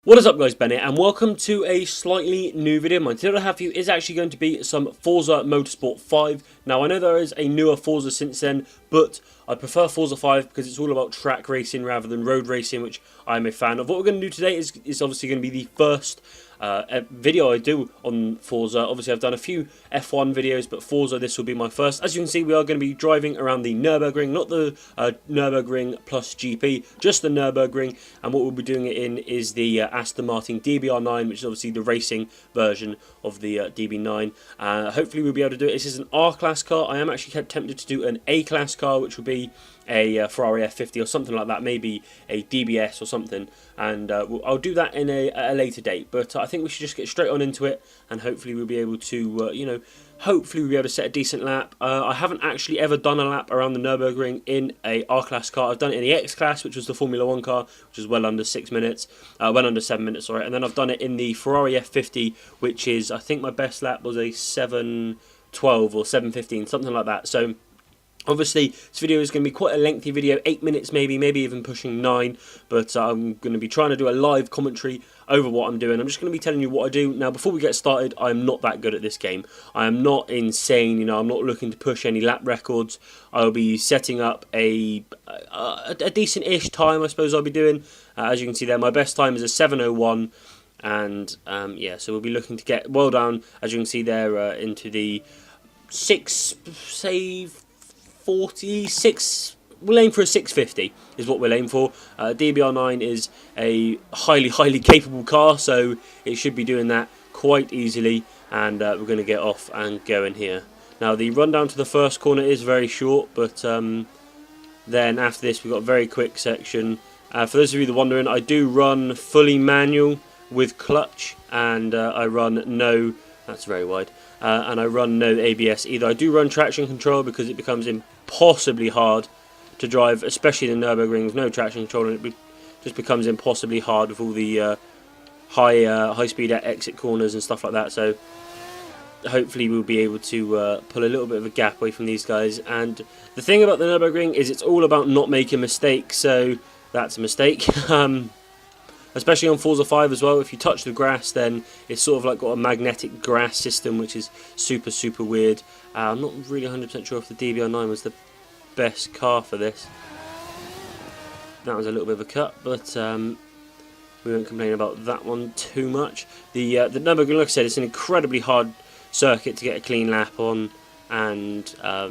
What is up guys, Ben here, and welcome to a slightly new video. My today I have for you is actually going to be some Forza Motorsport 5. Now I know there is a newer Forza since then, but I prefer Forza 5 because it's all about track racing rather than road racing, which I'm a fan of. What we're going to do today is obviously going to be the first video I do on Forza. Obviously I've done a few F1 videos, but Forza, this will be my first. As you can see, we are going to be driving around the Nürburgring, not the Nürburgring plus GP, just the Nürburgring, and what we'll be doing it in is the Aston Martin DBR9, which is obviously the racing version of the DB9. Hopefully we'll be able to do it. This is an R-Class car. I am actually tempted to do an A-Class car, which would be a Ferrari F50 or something like that, maybe a DBS or something, and I'll do that in a later date. But I think we should just get straight on into it, and hopefully we'll be able to, hopefully we'll be able to set a decent lap. I haven't actually ever done a lap around the Nürburgring in a R-Class car. I've done it in the X-Class, which was the Formula 1 car, which is well under 6 minutes, well under 7 minutes, sorry, and then I've done it in the Ferrari F50, which is, I think my best lap was a 7:12 or 7:15, something like that. So obviously, this video is going to be quite a lengthy video, 8 minutes maybe even pushing 9, but I'm going to be trying to do a live commentary over what I'm doing. I'm just going to be telling you what I do. Now, before we get started, I'm not that good at this game. I am not insane, I'm not looking to push any lap records. I'll be setting up a decent-ish time, I suppose I'll be doing. As you can see there, my best time is a 7:01, and yeah, so we'll be looking to get well down, as you can see there, into the 46. We'll aim for a 650 is what we'll aim for. DBR9 is a highly capable car, so it should be doing that quite easily, and we're going to get off and go in here. Now the run down to the first corner is very short, but then after this we've got a very quick section. For those of you that are wondering, I do run fully manual with clutch, and I run no, that's very wide, and I run no ABS either. I do run traction control because it becomes impossibly hard to drive, especially in the Nürburgring with no traction control, and it just becomes impossibly hard with all the high speed exit corners and stuff like that. So hopefully we'll be able to pull a little bit of a gap away from these guys. And the thing about the Nürburgring is it's all about not making mistakes, so that's a mistake. Especially on Forza 5 as well, if you touch the grass, then it's sort of like got a magnetic grass system, which is super weird. I'm not really 100% sure if the DBR9 was the best car for this. That was a little bit of a cut, but we won't complain about that one too much. The Nürburgring, like I said, it's an incredibly hard circuit to get a clean lap on, and a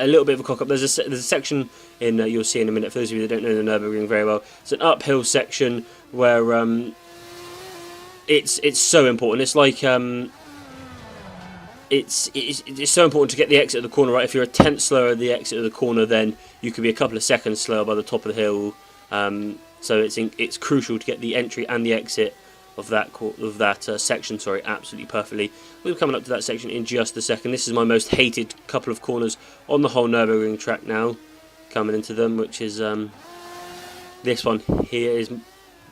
little bit of a cock up. There's a section in you'll see in a minute. For those of you that don't know the Nürburgring very well, it's an uphill section where it's so important. It's like it's so important to get the exit of the corner right. If you're a tenth slower at the exit of the corner, then you could be a couple of seconds slower by the top of the hill. So it's crucial to get the entry and the exit of that section, sorry, absolutely perfectly. We'll be coming up to that section in just a second. This is my most hated couple of corners on the whole Nürburgring track now, coming into them, which is this one here is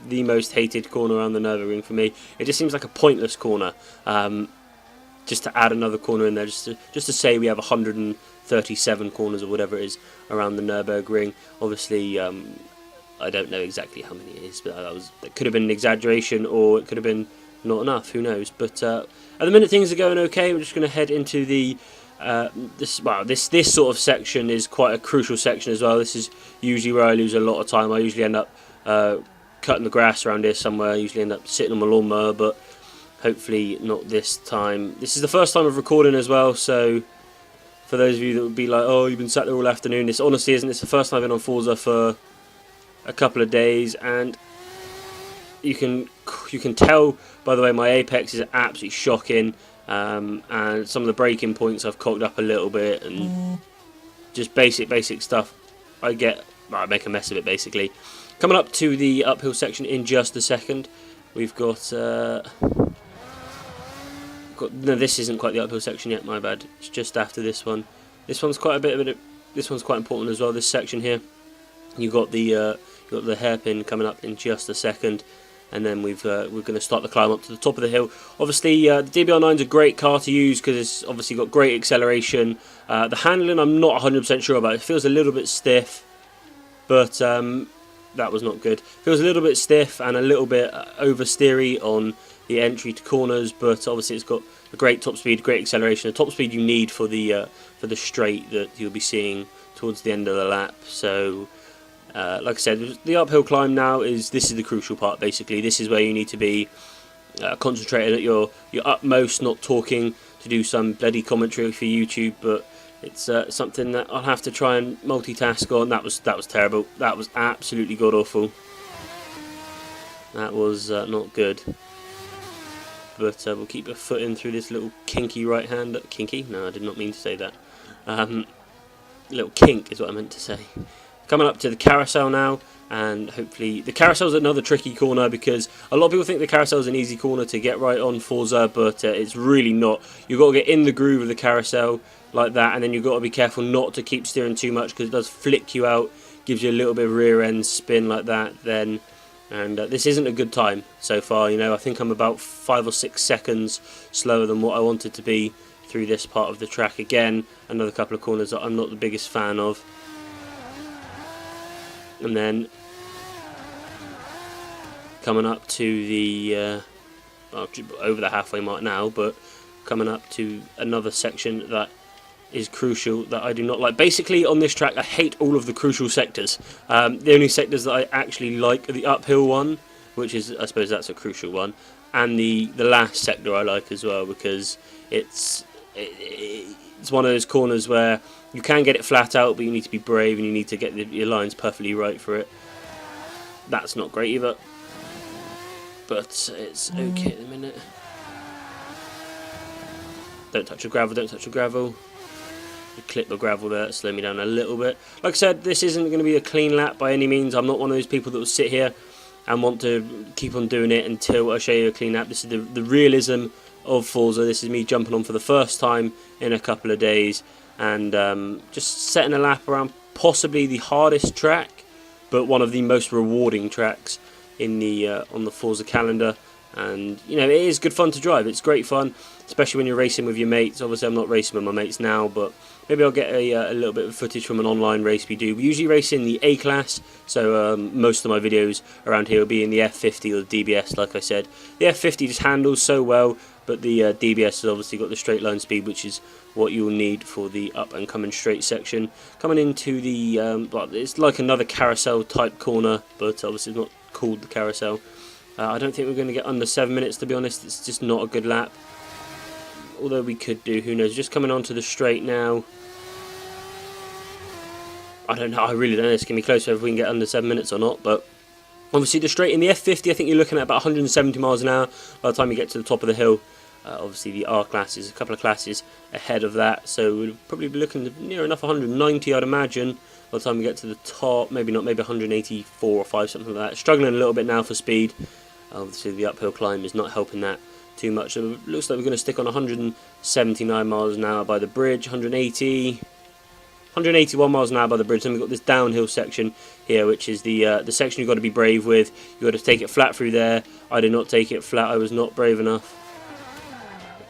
the most hated corner around the Nürburgring for me. It just seems like a pointless corner, just to add another corner in there, just to say we have 137 corners or whatever it is around the Nürburgring. Obviously, I don't know exactly how many it is, but that could have been an exaggeration, or it could have been not enough, who knows. But at the minute things are going okay. We're just going to head into the this sort of section is quite a crucial section as well. This is usually where I lose a lot of time. I usually end up cutting the grass around here somewhere. I usually end up sitting on my lawnmower, but hopefully not this time. This is the first time of recording as well, so for those of you that would be like, oh, you've been sat there all afternoon, this honestly isn't. It's the first time I've been on Forza for a couple of days, and you can tell by the way my apex is absolutely shocking, and some of the braking points I've cocked up a little bit, and just basic stuff. I make a mess of it basically. Coming up to the uphill section in just a second. We've got no, this isn't quite the uphill section yet, my bad. It's just after this one. This one's quite a bit of it. This one's quite important as well, this section here. You've got the hairpin coming up in just a second, and then we're going to start the climb up to the top of the hill. Obviously, the DBR9 is a great car to use because it's obviously got great acceleration. The handling I'm not 100% sure about. It feels a little bit stiff, but that was not good. Feels a little bit stiff and a little bit oversteery on the entry to corners, but obviously it's got a great top speed, great acceleration, the top speed you need for the straight that you'll be seeing towards the end of the lap. So like I said, the uphill climb now this is the crucial part. Basically, this is where you need to be concentrated at your utmost, not talking to do some bloody commentary for YouTube, but it's something that I'll have to try and multitask on. That was terrible. That was absolutely god awful. That was not good. But we'll keep a foot in through this little kinky right hand. Kinky? No, I did not mean to say that. Little kink is what I meant to say. Coming up to the carousel now, and hopefully the carousel is another tricky corner, because a lot of people think the carousel is an easy corner to get right on Forza, but it's really not. You've got to get in the groove of the carousel like that, and then you've got to be careful not to keep steering too much, because it does flick you out, gives you a little bit of rear end spin like that then. And this isn't a good time so far. You know, I think I'm about 5 or 6 seconds slower than what I wanted to be through this part of the track. Again, another couple of corners that I'm not the biggest fan of. And then coming up to the over the halfway mark now, but coming up to another section that is crucial that I do not like. Basically, on this track, I hate all of the crucial sectors. The only sectors that I actually like are the uphill one, which is, I suppose that's a crucial one, and the last sector I like as well, because it's one of those corners where you can get it flat out, but you need to be brave and you need to get your lines perfectly right for it. That's not great either, but it's okay at the minute. Don't touch the gravel, don't touch the gravel. The clip of gravel there, slow me down a little bit. Like I said, this isn't going to be a clean lap by any means. I'm not one of those people that will sit here and want to keep on doing it until I show you a clean lap. This is the realism of Forza. This is me jumping on for the first time in a couple of days, and just setting a lap around possibly the hardest track, but one of the most rewarding tracks in the on the Forza calendar. And you know, it is good fun to drive. It's great fun, especially when you're racing with your mates. Obviously, I'm not racing with my mates now, but maybe I'll get a little bit of footage from an online race we do. We usually race in the A class, so most of my videos around here will be in the F50 or the DBS. Like I said, the F50 just handles so well, but the DBS has obviously got the straight line speed, which is what you'll need for the up and coming straight section. Coming into the well, it's like another carousel type corner, but obviously it's not called the carousel. I don't think we're going to get under 7 minutes, to be honest. It's just not a good lap. Although we could do, who knows. Just coming onto the straight now. I don't know, I really don't know. It's going to be close if we can get under 7 minutes or not. But obviously the straight in the F50, I think you're looking at about 170 miles an hour by the time you get to the top of the hill. Obviously the R class is a couple of classes ahead of that. So we'll probably be looking near enough 190, I'd imagine, by the time we get to the top. Maybe not, maybe 184 or 5, something like that. Struggling a little bit now for speed. Obviously the uphill climb is not helping that too much. So it looks like we're going to stick on 179 miles an hour by the bridge, 181 miles an hour by the bridge. Then we've got this downhill section here, which is the section you've got to be brave with. You've got to take it flat through there. I did not take it flat. I was not brave enough,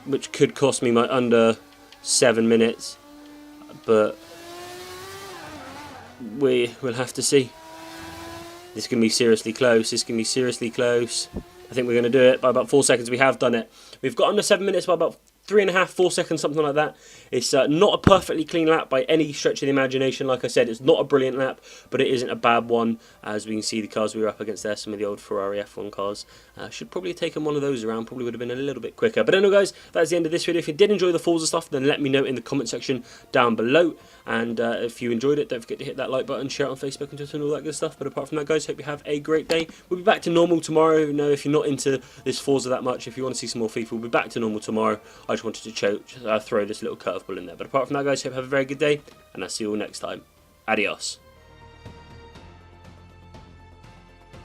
which could cost me my under 7 minutes, but we will have to see. This can be seriously close. This can be seriously close. I think we're going to do it by about 4 seconds. We have done it. We've got under 7 minutes by about 3.5, 4 seconds, something like that. It's not a perfectly clean lap by any stretch of the imagination. Like I said, it's not a brilliant lap, but it isn't a bad one. As we can see, the cars we were up against there, some of the old Ferrari F1 cars, should probably have taken one of those around. Probably would have been a little bit quicker. But anyway, guys, that's the end of this video. If you did enjoy the Forza stuff, then let me know in the comment section down below. And if you enjoyed it, don't forget to hit that like button, share it on Facebook and Twitter and all that good stuff. But apart from that, guys, hope you have a great day. We'll be back to normal tomorrow. You know, if you're not into this Forza that much, if you want to see some more FIFA, we'll be back to normal tomorrow. I just wanted to throw this little curveball in there. But apart from that, guys, hope you have a very good day, and I'll see you all next time. Adios.